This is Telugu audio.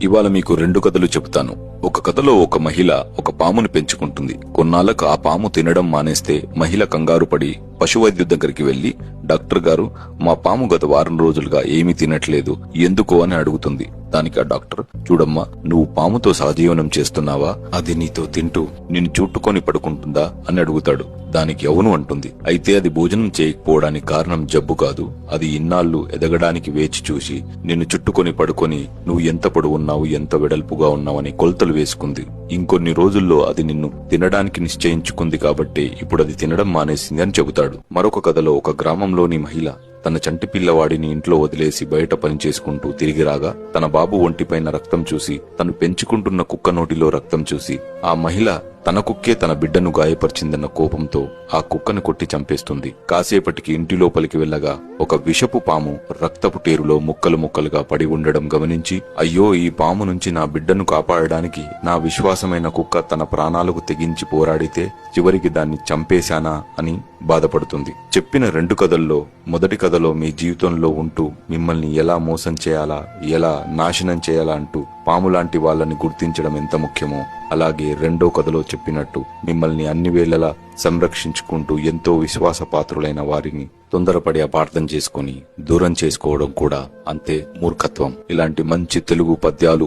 ఇవాళ మీకు రెండు కథలు చెబుతాను. ఒక కథలో ఒక మహిళ ఒక పామును పెంచుకుంటుంది. కొన్నాళ్లకు ఆ పాము తినడం మానేస్తే మహిళ కంగారు పడి పశువైద్యు దగ్గరికి వెళ్లి, డాక్టర్ గారు, మా పాము గత వారం రోజులుగా ఏమీ తినట్లేదు, ఎందుకో అని అడుగుతుంది. దానికి ఆ డాక్టర్, చూడమ్మా, నువ్వు పాముతో సహజీవనం చేస్తున్నావా? అది నీతో తింటూ నిన్ను చుట్టుకొని పడుకుంటుందా అని అడుగుతాడు. దానికి అవును అంటుంది. అయితే అది భోజనం చేయకపోవడానికి కారణం జబ్బు కాదు, అది ఇన్నాళ్లు ఎదగడానికి వేచి చూసి నిన్ను చుట్టుకొని పడుకొని నువ్వు ఎంత పొడవున్నావు, ఎంత వెడల్పుగా ఉన్నావని కొలతలు వేసుకుంది. ఇంకొన్ని రోజుల్లో అది నిన్ను తినడానికి నిశ్చయించుకుంది కాబట్టి ఇప్పుడు అది తినడం మానేసింది అని చెబుతాడు. మరొక కథలో ఒక గ్రామంలోని మహిళ తన చంటి పిల్లవాడిని ఇంట్లో వదిలేసి బయట పనిచేసుకుంటూ తిరిగి రాగా తన బాబు ఒంటిపైన రక్తం చూసి, తను పెంచుకుంటున్న కుక్క నోటిలో రక్తం చూసి ఆ మహిళ తన కుక్కే తన బిడ్డను గాయపరిచిందన్న కోపంతో ఆ కుక్కను కొట్టి చంపేస్తుంది. కాసేపటికి ఇంటి లోపలికి వెళ్లగా ఒక విషపు పాము రక్తపు టేరులో ముక్కలు ముక్కలుగా పడి ఉండడం గమనించి, అయ్యో, ఈ పాము నుంచి నా బిడ్డను కాపాడడానికి నా విశ్వాసమైన కుక్క తన ప్రాణాలకు తెగించి పోరాడితే చివరికి దాన్ని చంపేశానా అని బాధపడుతుంది. చెప్పిన రెండు కథల్లో మొదటి కథలో మీ జీవితంలో ఉంటూ మిమ్మల్ని ఎలా మోసం చేయాలా, ఎలా నాశనం చేయాలా అంటూ పాము లాంటి వాళ్ళని గుర్తించడం ఎంత ముఖ్యమో, అలాగే రెండో కథలో చెప్పినట్టు మిమ్మల్ని అన్ని వేళలా సంరక్షించుకుంటూ ఎంతో విశ్వాసపాత్రులైన వారిని తొందరపడి అపార్థం చేసుకుని దూరం చేసుకోవడం కూడా అంతే మూర్ఖత్వం. ఇలాంటి మంచి తెలుగు పద్యాలు